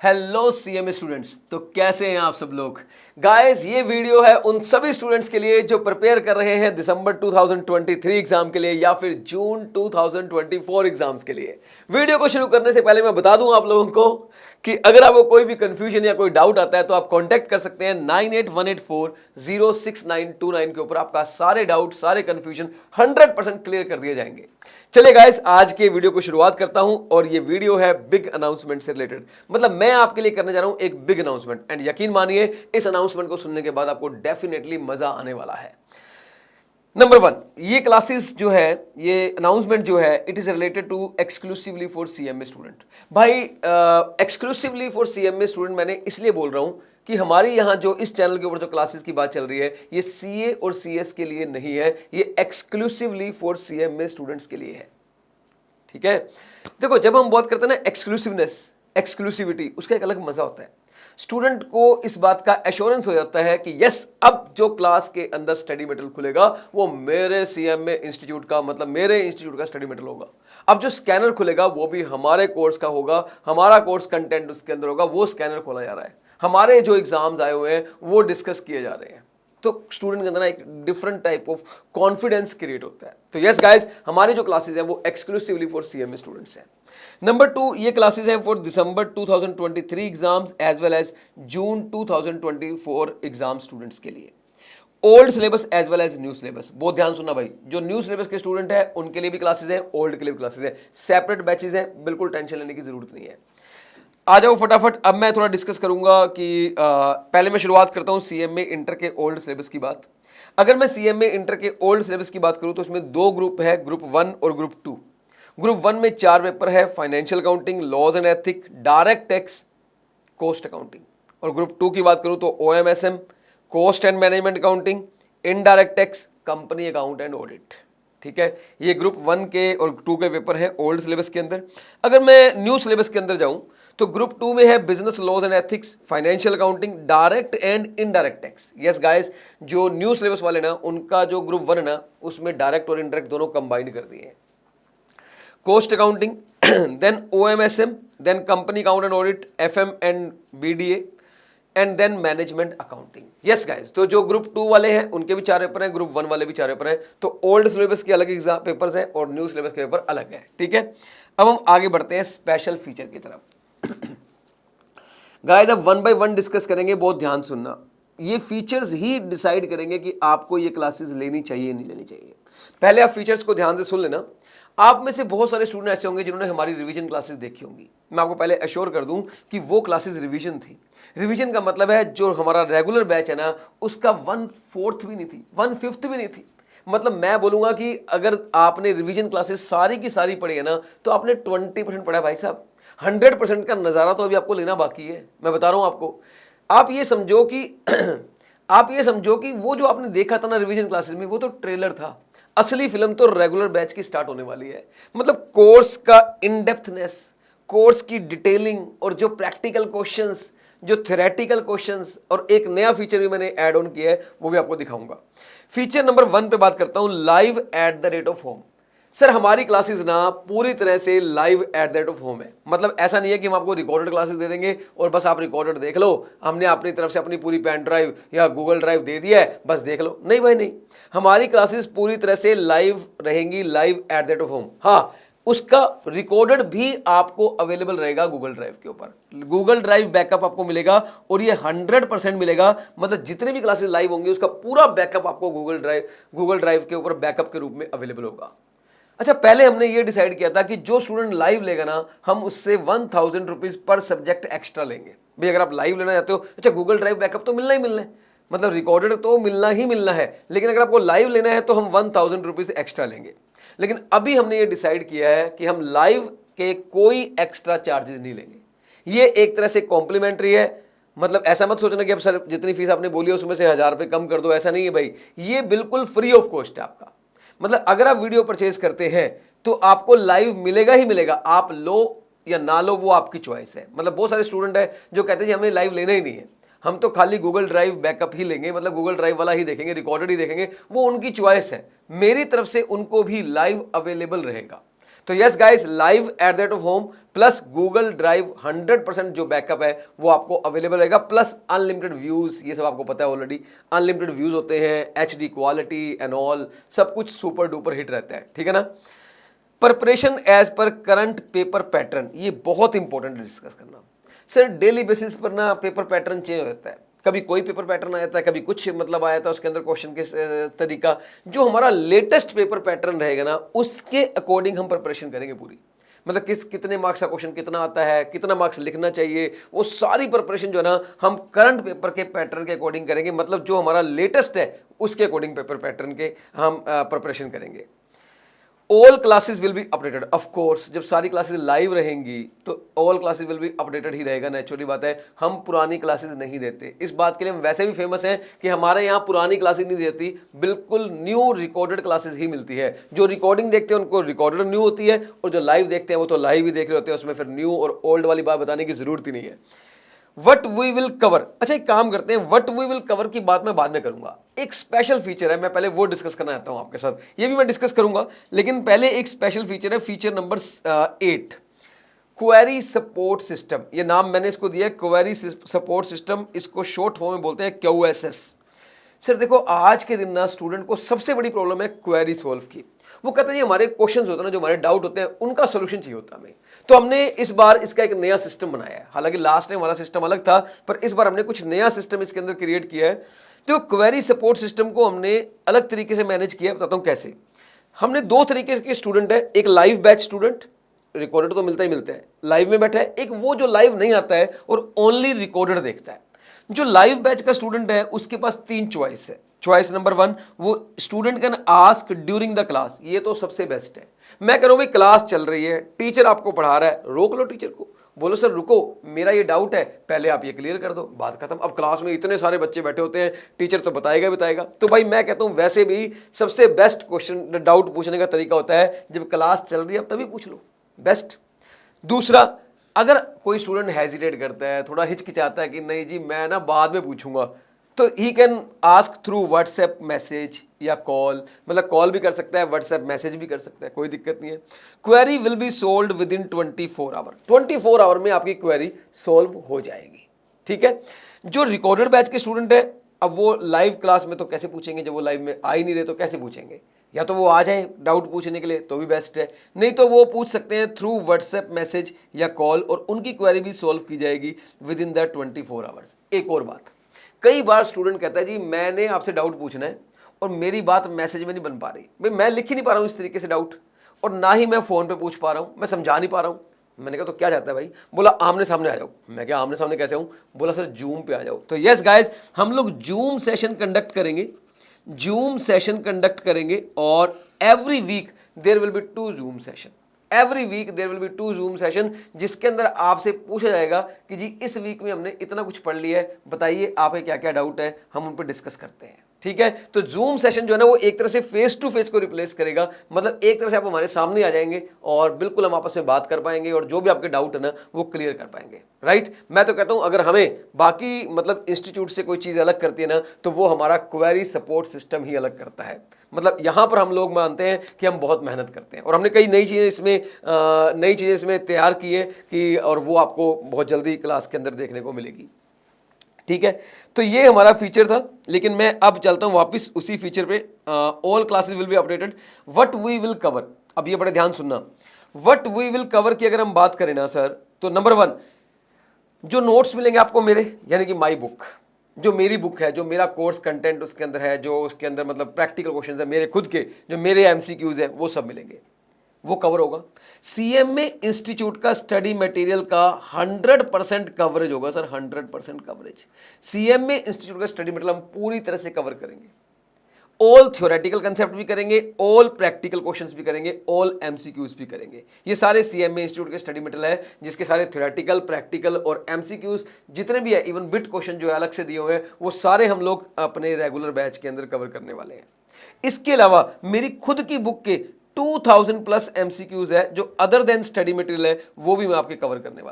Hello CMA students, तो कैसे हैं आप सब लोग। गाइस, ये वीडियो है उन सभी स्टूडेंट्स के लिए जो प्रिपेयर कर रहे हैं दिसंबर 2023 एग्जाम के लिए या फिर जून 2024 एग्जाम्स के लिए। वीडियो को शुरू करने से पहले मैं बता दूं आप लोगों को कि अगर आपको कोई भी कंफ्यूजन या कोई डाउट आता है तो आप कांटेक्ट कर सकते हैं 9818406929 के ऊपर। आपका सारे डाउट, सारे कंफ्यूजन 100% क्लियर कर दिए जाएंगे। चलिए गाइस, आज के वीडियो को शुरुआत करता हूं और ये वीडियो है बिग अनाउंसमेंट से रिलेटेड। मतलब मैं आपके लिए करने जा रहा हूं एक बिग अनाउंसमेंट एंड यकीन मानिए इस अनाउंसमेंट को सुनने के बाद आपको डेफिनेटली मजा आने वाला है। नंबर 1, ये क्लासेस जो है, ये अनाउंसमेंट जो है, it is related to exclusively for CMA student. भाई, एक्सक्लूसिवली फॉर सीएमए स्टूडेंट मैंने इसलिए बोल रहा हूं कि हमारी यहां जो इस चैनल के ऊपर जो क्लासेस की बात चल रही है ये सीए और सीएस के लिए नहीं है, ये एक्सक्लूसिवली फॉर सीएमए स्टूडेंट्स के लिए है। ठीक है, देखो जब हम बात करते हैं ना एक्सक्लूसिवनेस, एक्सक्लूसिविटी, उसका एक अलग मजा होता है। स्टूडेंट को इस बात का एश्योरेंस हो जाता है कि यस, अब जो क्लास के अंदर स्टडी मटेरियल खुलेगा वो मेरे सीएमए इंस्टीट्यूट का, मतलब मेरे इंस्टीट्यूट का स्टडी मटेरियल होगा। अब जो स्कैनर खुलेगा वो भी हमारे कोर्स का होगा, हमारा कोर्स कंटेंट उसके अंदर होगा, वो स्कैनर खोला जा रहा है, हमारे जो एग्जाम्स आए हुए हैं वो डिस्कस किए जा रहे हैं। तो स्टूडेंट के अंदर एक different type of confidence create होता है। तो यस गाइस, हमारी जो क्लासेस हैं वो एक्सक्लूसिवली फॉर सीएमए स्टूडेंट्स हैं। नंबर 2, ये क्लासेस हैं for December 2023 exams as well as June 2024 exam students के लिए। Old syllabus as well as new syllabus. बहुत ध्यान सुनना भाई, जो न्यू सिलेबस के स्टूडेंट है उनके लिए भी क्लासेस हैं, ओल्ड के लिए भी क्लासेस हैं, सेपरेट बैचेस हैं, बिल्कुल टेंशन लेने की जरूरत नहीं है। आ जाओ फटाफट, अब मैं थोड़ा डिस्कस करूंगा कि पहले मैं शुरुआत करता हूं सीएमए इंटर के ओल्ड सिलेबस की बात। अगर मैं सीएमए इंटर के ओल्ड सिलेबस की बात करूं तो इसमें 2 ग्रुप है, ग्रुप 1 और ग्रुप 2। ग्रुप 1 में 4 पेपर है, financial accounting, laws and ethic, direct tax, cost accounting. और ग्रुप 2 की बात करूं तो OMSM, cost and management accounting, indirect tax, company account and audit. ठीक है, ये ग्रुप 1 के और 2 के पेपर है ओल्ड सिलेबस के अंदर। अगर मैं न्यू सिलेबस के अंदर जाऊं तो ग्रुप 2 में है business laws and ethics, financial accounting, direct and indirect tax. Yes guys, जो न्यू सिलेबस वाले ना, उनका जो ग्रुप 1 है ना, उसमें डायरेक्ट और इनडायरेक्ट दोनों कंबाइंड कर दिए हैं। Cost accounting, then OMSM, then company account and audit, FM and BDA, and then management accounting. Yes guys, तो जो ग्रुप 2 वाले हैं उनके भी 4 पेपर हैं, ग्रुप 1 वाले भी 4 पेपर हैं। तो ओल्ड सिलेबस के अलग एग्जाम पेपर्स हैं और न्यू सिलेबस के पेपर अलग है। ठीक है, अब हम आगे बढ़ते हैं स्पेशल फीचर की तरफ। गाइस, अब 1 बाय 1 डिस्कस करेंगे, बहुत ध्यान सुनना। ये फीचर्स ही डिसाइड करेंगे कि आपको ये क्लासेस लेनी चाहिए नहीं लेनी चाहिए। पहले आप फीचर्स को ध्यान से सुन लेना। आप में से बहुत सारे स्टूडेंट ऐसे होंगे जिन्होंने हमारी रिवीजन क्लासेस देखी होंगी। मैं आपको पहले एश्योर कर दूं कि वो क्लासेस रिवीजन थी। रिवीजन का मतलब है जो हमारा रेगुलर बैच है ना, उसका 1/4 भी नहीं थी, 1/5 भी नहीं थी। मतलब मैं बोलूंगा कि अगर आपने रिवीजन क्लासेस सारी की सारी पढ़ी है ना, तो आपने 20% पढ़ा है भाई साहब। 100% का नज़ारा तो अभी आपको लेना बाकी है। मैं बता रहा हूं आपको। आप ये समझो कि आप ये समझो कि वो जो आपने देखा था ना रिवीजन क्लासेस में, वो तो ट्रेलर था। असली फिल्म तो रेगुलर बैच की स्टार्ट होने वाली है। मतलब कोर्स का इन डेप्थनेस, कोर्स की डिटेलिंग और जो प्रैक्टिकल क्वेश्चंस, जो थ्योरेटिकल क्वेश्चंस, और एक नया फीचर भी मैंने ऐड ऑन किया है, वो भी आपको दिखाऊंगा। फीचर नंबर 1 पे बात करता हूं, live at the rate of home. Sir, हमारी क्लासेस ना पूरी तरह से live at the rate of home है। मतलब ऐसा नहीं है कि हम आपको रिकॉर्डेड क्लासेस दे देंगे और बस आप रिकॉर्डेड देख लो, हमने अपनी तरफ से अपनी पूरी पेन ड्राइव या गूगल ड्राइव दे दिया है, बस देख लो। नहीं भाई नहीं, हमारी क्लासेस पूरी तरह से लाइव रहेंगी, live at the rate of home. हाँ, उसका रिकॉर्डेड भी आपको अवेलेबल रहेगा गूगल ड्राइव के ऊपर। गूगल ड्राइव बैकअप आपको मिलेगा और ये 100% मिलेगा। मतलब जितने भी क्लासेस लाइव होंगे उसका पूरा बैकअप आपको गूगल ड्राइव के ऊपर बैकअप के रूप में अवेलेबल होगा। अच्छा, पहले हमने ये डिसाइड किया था कि जो स्टूडेंट लाइव लेगा ना, हम उससे 1000 रुपीज पर सब्जेक्ट एक्स्ट्रा लेंगे। भाई अगर आप लाइव लेना चाहते हो, अच्छा गूगल ड्राइव बैकअप तो मिलना ही मिलना है, मतलब रिकॉर्डेड तो मिलना ही मिलना है, लेकिन अगर आपको लाइव लेना है तो हम 1000 रुपीज एक्स्ट्रा लेंगे। लेकिन अभी हमने ये डिसाइड किया है कि हम लाइव के कोई एक्स्ट्रा चार्जेस नहीं लेंगे। ये एक तरह से कॉम्प्लीमेंट्री है। मतलब ऐसा मत सोचना कि अब सर जितनी फीस आपने बोली है उसमें से 1000 रुपये कम कर दो, ऐसा नहीं है भाई। ये बिल्कुल फ्री ऑफ कॉस्ट है आपका। मतलब अगर आप वीडियो परचेज करते हैं तो आपको लाइव मिलेगा ही मिलेगा, आप लो या ना लो वो आपकी चॉइस है। मतलब बहुत सारे स्टूडेंट है जो कहते हैं हमें लाइव लेना ही नहीं है, हम तो खाली गूगल ड्राइव बैकअप ही लेंगे, मतलब गूगल ड्राइव वाला ही देखेंगे, रिकॉर्डेड ही देखेंगे। वो उनकी चॉइस है, मेरी तरफ से उनको भी लाइव अवेलेबल रहेगा। तो yes guys, live at the rate of home plus Google drive 100% जो बैकअप है वो आपको अवेलेबल रहेगा, प्लस अनलिमिटेड व्यूज, ये सब आपको पता है ऑलरेडी, अनलिमिटेड व्यूज होते हैं, एचडी क्वालिटी एंड ऑल, सब कुछ सुपर डुपर हिट रहता है, ठीक है ना। प्रिपरेशन एज पर करंट पेपर पैटर्न, ये बहुत इंपॉर्टेंट डिस्कस करना सर। डेली बेसिस पर ना पेपर पैटर्न चेंज हो जाता है, कभी कोई पेपर पैटर्न आ जाता है, कभी कुछ मतलब आया था उसके अंदर क्वेश्चन के तरीका। जो हमारा लेटेस्ट पेपर पैटर्न रहेगा ना उसके अकॉर्डिंग हम प्रिपरेशन करेंगे पूरी, मतलब कितने मार्क्स का क्वेश्चन कितना आता है, कितना मार्क्स लिखना चाहिए, वो सारी प्रिपरेशन जो है ना हम करंट पेपर के पैटर्न के अकॉर्डिंग करेंगे, मतलब जो हमारा लेटेस्ट है उसके अकॉर्डिंग पेपर पैटर्न के हम प्रिपरेशन करेंगे। All classes will be updated, of course जब सारी क्लासेस लाइव रहेंगी तो all classes will be updated ही रहेगा, नेचुरली बात है। हम पुरानी क्लासेस नहीं देते, इस बात के लिए हम वैसे भी फेमस हैं कि हमारे यहाँ पुरानी क्लासेस नहीं देती, बिल्कुल न्यू रिकॉर्डेड क्लासेस ही मिलती है। जो रिकॉर्डिंग देखते हैं उनको रिकॉर्डेड न्यू होती है, और जो लाइव देखते हैं वो तो लाइव ही देख रहे होते हैं, उसमें फिर न्यू और ओल्ड वाली बात बताने की जरूरत ही नहीं है। वट वी विल कवर, अच्छा एक काम करते हैं, वट वी विल कवर की बात मैं बाद में करूंगा। एक स्पेशल फीचर है, मैं पहले वो डिस्कस करना चाहता हूं आपके साथ, ये भी मैं डिस्कस करूंगा, लेकिन पहले एक स्पेशल फीचर है, feature number 8, query support system. ये नाम मैंने इसको दिया है, क्वेरी सपोर्ट सिस्टम, इसको शॉर्ट फॉर्म में बोलते हैं QSS। सर देखो, आज के दिन ना स्टूडेंट को सबसे बड़ी प्रॉब्लम है क्वेरी सोल्व की। वो कहते हैं हमारे क्वेश्चंस होते हैं ना, जो हमारे डाउट होते हैं उनका सोल्यूशन चाहिए होता है हमें। तो हमने इस बार इसका एक नया सिस्टम बनाया है, हालांकि लास्ट टाइम हमारा सिस्टम अलग था, पर इस बार हमने कुछ नया सिस्टम इसके अंदर क्रिएट किया है। तो क्वेरी सपोर्ट सिस्टम को हमने अलग तरीके से मैनेज किया है, बताता हूँ कैसे। हमने दो तरीके के स्टूडेंट है, एक लाइव बैच स्टूडेंट, रिकॉर्डेड तो मिलता ही मिलता है, लाइव में बैठा है, एक वो जो लाइव नहीं आता है और ओनली रिकॉर्डेड देखता है। जो लाइव बैच का स्टूडेंट है उसके पास 3 चॉइस है। चॉइस नंबर 1, वो student can ask during the class, ये तो सबसे बेस्ट है। मैं कह रहा हूं भाई क्लास चल रही है, टीचर आपको पढ़ा रहा है, रोक लो टीचर को, बोलो सर रुको, मेरा ये डाउट है, पहले आप ये क्लियर कर दो, बात खत्म। अब क्लास में इतने सारे बच्चे बैठे होते हैं, टीचर तो बताएगा। तो भाई मैं कहता हूं वैसे भी सबसे बेस्ट क्वेश्चन डाउट पूछने का तरीका होता है जब क्लास चल रही है, अब तभी पूछ लो, बेस्ट। दूसरा, अगर कोई स्टूडेंट हेजिटेट करता है, थोड़ा हिचकिचाता है कि नहीं जी मैं ना बाद में पूछूंगा, तो he can ask through WhatsApp message या कॉल, मतलब कॉल भी कर सकता है, व्हाट्सएप मैसेज भी कर सकता है, कोई दिक्कत नहीं है। Query will be solved within 24 hour, 24 hour में आपकी क्वेरी सोल्व हो जाएगी, ठीक है। जो रिकॉर्डेड बैच के स्टूडेंट है, अब वो लाइव क्लास में तो कैसे पूछेंगे, जब वो लाइव में आ ही नहीं रहे तो कैसे पूछेंगे। या तो वो आ जाएं डाउट पूछने के लिए तो भी बेस्ट है, नहीं तो वो पूछ सकते हैं थ्रू व्हाट्सएप मैसेज या कॉल, और उनकी क्वेरी भी सोल्व की जाएगी विद इन द 24 आवर्स। एक और बात, कई बार स्टूडेंट कहता है जी मैंने आपसे डाउट पूछना है और मेरी बात मैसेज में नहीं बन पा रही, भाई मैं लिख ही नहीं पा रहा हूँ इस तरीके से डाउट, और ना ही मैं फ़ोन पे पूछ पा रहा हूँ, मैं समझा नहीं पा रहा हूँ। मैंने कहा तो क्या चाहता है भाई, बोला आमने सामने आ जाओ। मैं क्या आमने सामने कैसे आऊँ, बोला सर जूम पे आ जाओ। तो यस गाइज, हम लोग जूम सेशन कंडक्ट करेंगे, जूम सेशन कंडक्ट करेंगे, और every week there will be 2 Zoom session, every week there will be 2 Zoom session, जिसके अंदर आपसे पूछा जाएगा कि जी इस वीक में हमने इतना कुछ पढ़ लिया है, बताइए आपके क्या क्या डाउट है, हम उन पर डिस्कस करते हैं, ठीक है। तो जूम सेशन जो है ना वो एक तरह से फेस टू फेस को रिप्लेस करेगा, मतलब एक तरह से आप हमारे सामने आ जाएंगे और बिल्कुल हम आपस में बात कर पाएंगे, और जो भी आपके डाउट है ना वो क्लियर कर पाएंगे, राइट। मैं तो कहता हूं अगर हमें बाकी मतलब इंस्टीट्यूट से कोई चीज़ अलग करती है ना, तो वो हमारा क्वेरी सपोर्ट सिस्टम ही अलग करता है। मतलब यहाँ पर हम लोग मानते हैं कि हम बहुत मेहनत करते हैं, और हमने कई नई चीज़ें इसमें तैयार की है कि, और वो आपको बहुत जल्दी क्लास के अंदर देखने को मिलेगी, ठीक है। तो ये हमारा फीचर था, लेकिन मैं अब चलता हूँ वापस उसी फीचर पे। All classes will be updated, what we will cover. अब ये बड़े ध्यान सुनना, व्हाट वी विल कवर की अगर हम बात करें ना सर, तो नंबर 1 जो नोट्स मिलेंगे आपको मेरे, यानी कि माई बुक, जो मेरी बुक है, जो मेरा कोर्स कंटेंट उसके अंदर है, जो उसके अंदर मतलब प्रैक्टिकल क्वेश्चंस है मेरे खुद के, जो मेरे एमसीक्यूज है, वो सब मिलेंगे, वो कवर होगा। सीएमए इंस्टीट्यूट का स्टडी मटेरियल का 100% कवरेज होगा सर, 100% कवरेज। सीएमए इंस्टीट्यूट का स्टडी मटेरियल हम पूरी तरह से कवर करेंगे, ऑल थ्योरेटिकल कंसेप्ट भी करेंगे, ऑल प्रैक्टिकल क्वेश्चंस भी करेंगे, ऑल एमसीक्यूज भी करेंगे। ये सारे सीएमए इंस्टीट्यूट के स्टडी मटेरियल है, जिसके सारे थ्योरेटिकल, प्रैक्टिकल और एमसीक्यूज जितने भी है, इवन बिट क्वेश्चन जो है अलग से दिए हुए हैं, वो सारे हम लोग अपने रेगुलर बैच के अंदर कवर करने वाले हैं। इसके अलावा मेरी खुद की बुक के 2000 प्लस एमसीक्यूज है, जो अदर देन स्टडी मटेरियल है, वो भी मैं आपके कवर करने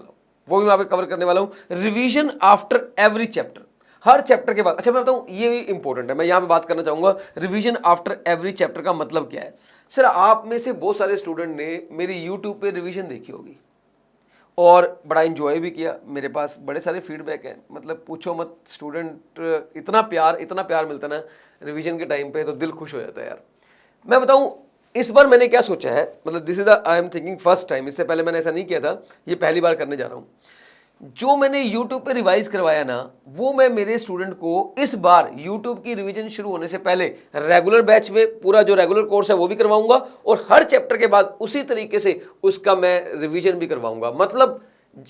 वाला हूं, रिवीजन आफ्टर एवरी चैप्टर। हर चैप्टर के बाद। अच्छा मैं बताऊं, ये भी इंपॉर्टेंट है, मैं यहाँ पे बात करना चाहूंगा रिवीजन आफ्टर एवरी चैप्टर का मतलब क्या है। सर आप में से बहुत सारे स्टूडेंट ने मेरी यूट्यूब पे रिवीजन देखी होगी और बड़ा इंजॉय भी किया। मेरे पास बड़े सारे फीडबैक हैं, मतलब पूछो मत, स्टूडेंट इतना प्यार मिलता ना रिवीजन के टाइम पे, तो दिल खुश हो जाता है यार। मैं बताऊं इस बार मैंने क्या सोचा है, मतलब this is the I am thinking first time, इससे पहले मैंने ऐसा नहीं किया था, ये पहली बार करने जा रहा हूं। जो मैंने YouTube पे रिवाइज करवाया ना, वो मैं मेरे स्टूडेंट को इस बार YouTube की रिवीजन शुरू होने से पहले रेगुलर बैच में पूरा जो रेगुलर कोर्स है वो भी करवाऊंगा, और हर चैप्टर के बाद उसी तरीके से उसका मैं रिवीजन भी करवाऊंगा। मतलब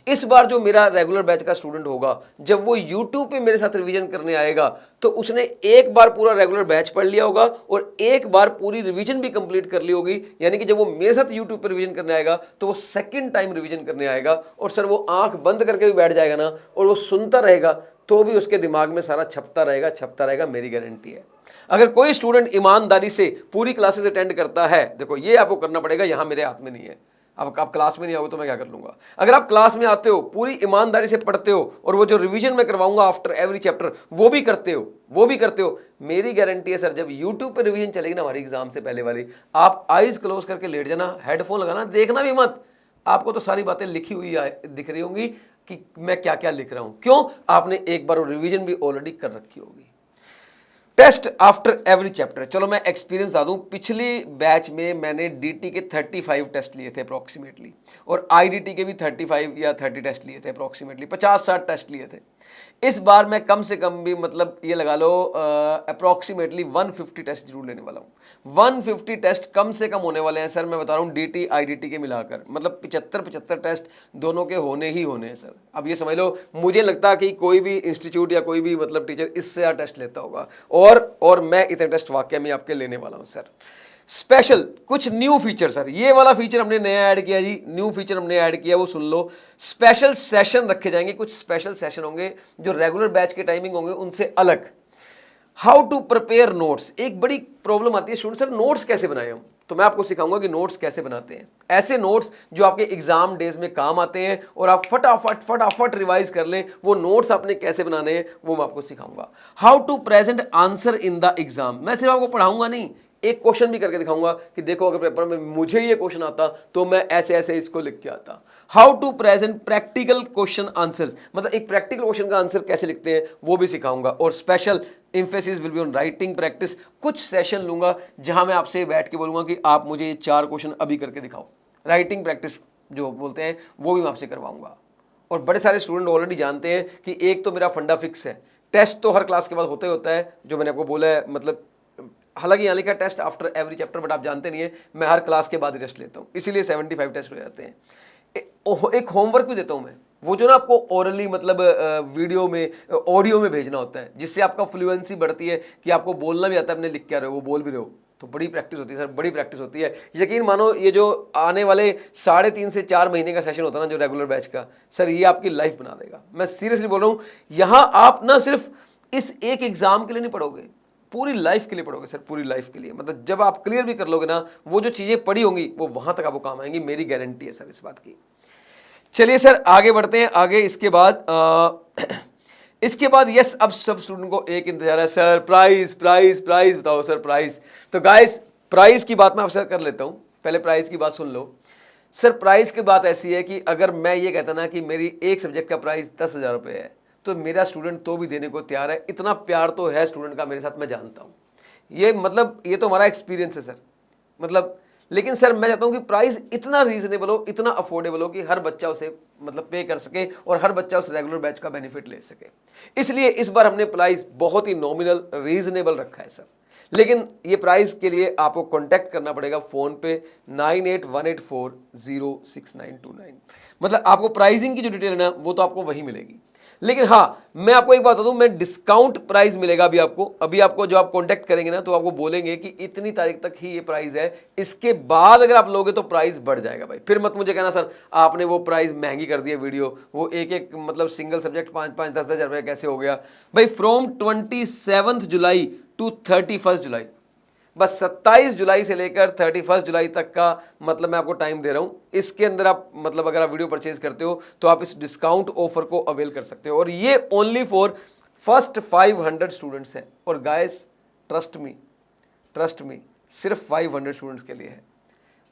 इस बार जो मेरा रेगुलर बैच का स्टूडेंट होगा, जब वो YouTube पे मेरे साथ रिवीजन करने आएगा, तो उसने एक बार पूरा रेगुलर बैच पढ़ लिया होगा और एक बार पूरी रिवीजन भी कंप्लीट कर ली होगी। यानी कि जब वो मेरे साथ YouTube पे रिवीजन करने आएगा तो वो सेकंड टाइम रिवीजन करने आएगा, और सर वो आंख बंद करके भी बैठ जाएगा ना, और वो सुनता रहेगा तो भी उसके दिमाग में सारा छपता रहेगा, मेरी गारंटी है। अगर कोई स्टूडेंट ईमानदारी से पूरी क्लासेस अटेंड करता है, देखो ये आपको करना पड़ेगा, यहां मेरे हाथ में नहीं है। अब आप क्लास में नहीं आओगे तो मैं क्या कर लूंगा। अगर आप क्लास में आते हो, पूरी ईमानदारी से पढ़ते हो, और वो जो रिवीजन मैं करवाऊंगा आफ्टर एवरी चैप्टर वो भी करते हो, मेरी गारंटी है सर, जब YouTube पे रिवीजन चलेगी ना हमारी एग्जाम से पहले वाली, आप आईज क्लोज करके लेट जाना, हेडफोन लगाना, देखना भी मत, आपको तो सारी बातें लिखी हुई दिख रही होंगी कि मैं क्या क्या लिख रहा हूं। क्यों? आपने एक बार वो रिवीजन भी ऑलरेडी कर रखी होगी। टेस्ट आफ्टर एवरी चैप्टर, चलो मैं एक्सपीरियंस बता दूं, पिछली बैच में मैंने DT के 35 टेस्ट लिए थे अप्रॉक्सीमेटली, और IDT के भी 35 या 30 टेस्ट लिए थे अप्रॉक्सीमेटली, 50-60 टेस्ट लिए थे। इस बार मैं कम से कम भी, मतलब ये लगा लो अप्रॉक्सीमेटली 150 टेस्ट जरूर लेने वाला हूँ। 150 टेस्ट कम से कम होने वाले हैं सर, मैं बता रहा हूँ DT IDT के मिलाकर, मतलब 75 टेस्ट दोनों के होने ही होने हैं सर। अब ये समझ लो, मुझे लगता कि कोई भी इंस्टीट्यूट या कोई भी मतलब टीचर इससे ज़्यादा टेस्ट लेता होगा, और मैं इतने टेस्ट वाकई में आपके लेने वाला हूं सर। स्पेशल कुछ न्यू फीचर, सर ये वाला फीचर हमने नया ऐड किया जी, न्यू फीचर हमने ऐड किया, वो सुन लो। स्पेशल सेशन रखे जाएंगे, कुछ स्पेशल सेशन होंगे जो रेगुलर बैच के टाइमिंग होंगे उनसे अलग। हाउ टू प्रिपेयर नोट्स, एक बड़ी प्रॉब्लम आती है स्टूडेंट, सर नोट्स कैसे बनाए हम, तो मैं आपको सिखाऊंगा कि नोट्स कैसे बनाते हैं, ऐसे नोट्स जो आपके एग्जाम डेज में काम आते हैं और आप फटाफट रिवाइज कर लें, वो नोट्स आपने कैसे बनाने हैं वो मैं आपको सिखाऊंगा। How to present answer in the exam, मैं सिर्फ आपको पढ़ाऊंगा नहीं, एक क्वेश्चन भी करके दिखाऊंगा कि देखो अगर पेपर में मुझे ये क्वेश्चन आता तो मैं ऐसे ऐसे इसको लिख के आता। How to present practical question answers, मतलब एक प्रैक्टिकल क्वेश्चन का आंसर कैसे लिखते हैं वो भी सिखाऊंगा। और special emphasis will be on writing practice, कुछ सेशन लूंगा जहां मैं आपसे बैठ के बोलूंगा कि आप मुझे ये 4 क्वेश्चन अभी करके दिखाओ, राइटिंग प्रैक्टिस जो बोलते हैं वो भी मैं आपसे करवाऊंगा। और बड़े सारे स्टूडेंट ऑलरेडी जानते हैं कि एक तो मेरा फंडा फिक्स है, टेस्ट तो हर क्लास के बाद होता ही होता है, जो मैंने आपको बोला है, मतलब हालांकि यहाँ लिखा test after every chapter, but आप जानते नहीं है मैं हर क्लास के बाद ही टेस्ट लेता हूँ, इसीलिए 75 टेस्ट हो जाते हैं। एक होमवर्क भी देता हूँ मैं, वो जो ना आपको ओरली मतलब वीडियो में ऑडियो में भेजना होता है, जिससे आपका फ्लुएंसी बढ़ती है कि आपको बोलना भी आता है, अपने लिख के आ रहे हो वो बोल भी रहे हो, तो बड़ी प्रैक्टिस होती है सर, बड़ी प्रैक्टिस होती है। यकीन मानो ये जो आने वाले 3.5 से 4 महीने का सेशन होता है ना जो रेगुलर बैच का, सर ये आपकी लाइफ बना देगा, मैं सीरियसली बोल रहा हूँ। यहाँ आप ना सिर्फ इस एक एग्जाम के लिए नहीं पढ़ोगे, पूरी लाइफ के लिए पढ़ोगे सर, पूरी लाइफ के लिए। मतलब जब आप क्लियर भी कर लोगे ना, वो जो चीजें पढ़ी होंगी वो वहां तक आपको काम आएंगी, मेरी गारंटी है सर इस बात की। चलिए सर आगे बढ़ते हैं, आगे इसके बाद यस, अब सब स्टूडेंट को एक इंतजार है, सर प्राइस बताओ सर प्राइस। तो गाइस प्राइस की बात मैं आपसे कर लेता हूं, पहले प्राइस की बात सुन लो। सर प्राइस की बात ऐसी है कि अगर मैं ये कहता ना कि मेरी एक सब्जेक्ट का प्राइस 10,000 रुपये है, तो मेरा स्टूडेंट तो भी देने को तैयार है। इतना प्यार तो है स्टूडेंट का मेरे साथ, मैं जानता हूँ ये, मतलब ये तो हमारा एक्सपीरियंस है सर। मतलब लेकिन सर मैं चाहता हूँ कि प्राइस इतना रीजनेबल हो, इतना अफोर्डेबल हो कि हर बच्चा उसे मतलब पे कर सके और हर बच्चा उस रेगुलर बैच का बेनिफिट ले सके। इसलिए इस बार हमने प्राइस बहुत ही नॉमिनल रीजनेबल रखा है सर। लेकिन ये प्राइस के लिए आपको कांटेक्ट करना पड़ेगा फ़ोन पे 9818406929। मतलब आपको प्राइसिंग की जो डिटेल है ना वो तो आपको वही मिलेगी। लेकिन हाँ मैं आपको एक बात बता दूं, मैं डिस्काउंट प्राइस मिलेगा अभी आपको जो आप कांटेक्ट करेंगे ना तो आपको बोलेंगे कि इतनी तारीख तक ही ये प्राइस है, इसके बाद अगर आप लोगे तो प्राइस बढ़ जाएगा भाई। फिर मत मुझे कहना सर आपने वो प्राइस महंगी कर दी है वीडियो, वो एक मतलब सिंगल सब्जेक्ट 5-5 10-10 हज़ार रुपये कैसे हो गया भाई। फ्रॉम 27 जुलाई टू 31 जुलाई, बस 27 जुलाई से लेकर 31 जुलाई तक का मतलब मैं आपको टाइम दे रहा हूं। इसके अंदर आप मतलब अगर आप वीडियो परचेज करते हो तो आप इस डिस्काउंट ऑफर को अवेल कर सकते हो, और ये ओनली फॉर फर्स्ट 500 स्टूडेंट्स हैं और गाइस ट्रस्ट मी सिर्फ 500 स्टूडेंट्स के लिए है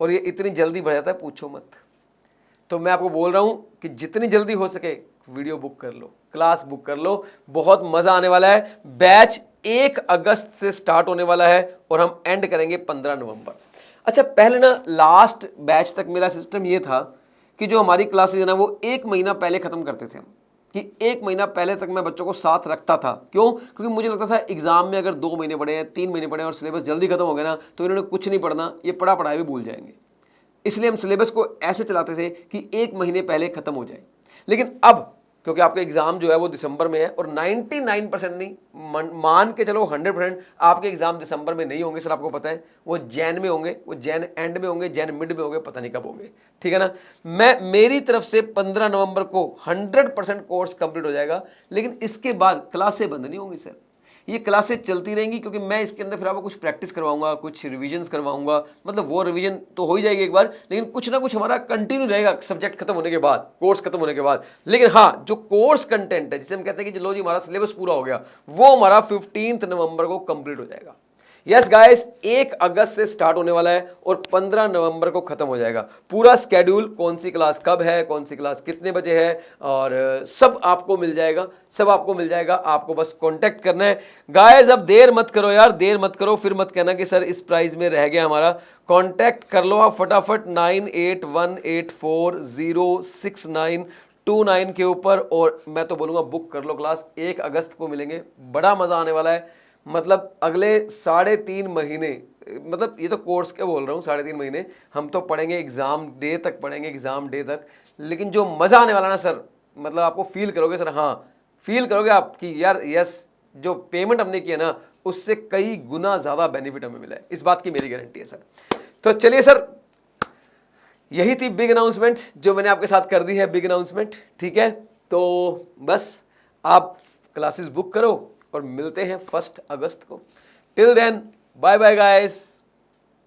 और ये इतनी जल्दी बढ़ जाता है पूछो मत। तो मैं आपको बोल रहा हूं कि जितनी जल्दी हो सके वीडियो बुक कर लो, क्लास बुक कर लो, बहुत मजा आने वाला है। बैच 1 अगस्त से स्टार्ट होने वाला है और हम एंड करेंगे 15 नवंबर। अच्छा, पहले ना लास्ट बैच तक मेरा सिस्टम ये था कि जो हमारी क्लासेज है ना वो 1 महीना पहले खत्म करते थे हम, कि 1 महीना पहले तक मैं बच्चों को साथ रखता था। क्यों? क्योंकि मुझे लगता था एग्जाम में अगर 2 महीने पड़े हैं, 3 महीने पड़े हैं और सिलेबस जल्दी खत्म हो गया ना तो इन्होंने कुछ नहीं पढ़ना, ये पढ़ाई भी भूल जाएंगे। इसलिए हम सिलेबस को ऐसे चलाते थे कि 1 महीने पहले खत्म हो जाए। लेकिन अब क्योंकि आपका एग्जाम जो है वो दिसंबर में है और 99% नहीं, मान के चलो 100% आपके एग्जाम दिसंबर में नहीं होंगे सर, आपको पता है, वो जैन में होंगे, वो जैन एंड में होंगे, जैन मिड में होंगे, पता नहीं कब होंगे, ठीक है ना। मेरी तरफ से 15 नवंबर को 100% कोर्स कंप्लीट हो जाएगा, लेकिन इसके बाद क्लासें बंद नहीं होंगी सर, ये क्लासेस चलती रहेंगी, क्योंकि मैं इसके अंदर फिर आपको कुछ प्रैक्टिस करवाऊंगा, कुछ रिवीजन्स करवाऊंगा। मतलब वो रिवीजन तो हो ही जाएगी एक बार, लेकिन कुछ ना कुछ हमारा कंटिन्यू रहेगा सब्जेक्ट खत्म होने के बाद, कोर्स खत्म होने के बाद। लेकिन हाँ, जो कोर्स कंटेंट है जिसे हम कहते हैं कि चलो जी हमारा सिलेबस पूरा हो गया, वो हमारा 15 नवंबर को कंप्लीट हो जाएगा। यस गाइस, 1 अगस्त से स्टार्ट होने वाला है और 15 नवंबर को खत्म हो जाएगा। पूरा स्केड्यूल, कौन सी क्लास कब है, कौन सी क्लास कितने बजे है, और सब आपको मिल जाएगा, सब आपको मिल जाएगा। आपको बस कांटेक्ट करना है गाइस। अब देर मत करो यार, देर मत करो, फिर मत कहना कि सर इस प्राइस में रह गया हमारा। कांटेक्ट कर लो आप फटाफट 9818406929 के ऊपर, और मैं तो बोलूँगा बुक कर लो क्लास। 1 अगस्त को मिलेंगे, बड़ा मज़ा आने वाला है। मतलब अगले 3.5 महीने, मतलब ये तो कोर्स के बोल रहा हूँ, 3.5 महीने हम तो पढ़ेंगे, एग्ज़ाम डे तक पढ़ेंगे, एग्ज़ाम डे तक। लेकिन जो मज़ा आने वाला ना सर, मतलब आपको फील करोगे सर, हाँ फील करोगे आप कि यार यस, जो पेमेंट हमने किया ना उससे कई गुना ज़्यादा बेनिफिट हमें मिला है, इस बात की मेरी गारंटी है सर। तो चलिए सर, यही थी बिग अनाउंसमेंट जो मैंने आपके साथ कर दी है, बिग अनाउंसमेंट, ठीक है। तो बस आप क्लासेस बुक करो और मिलते हैं 1 अगस्त को। Till then bye bye guys.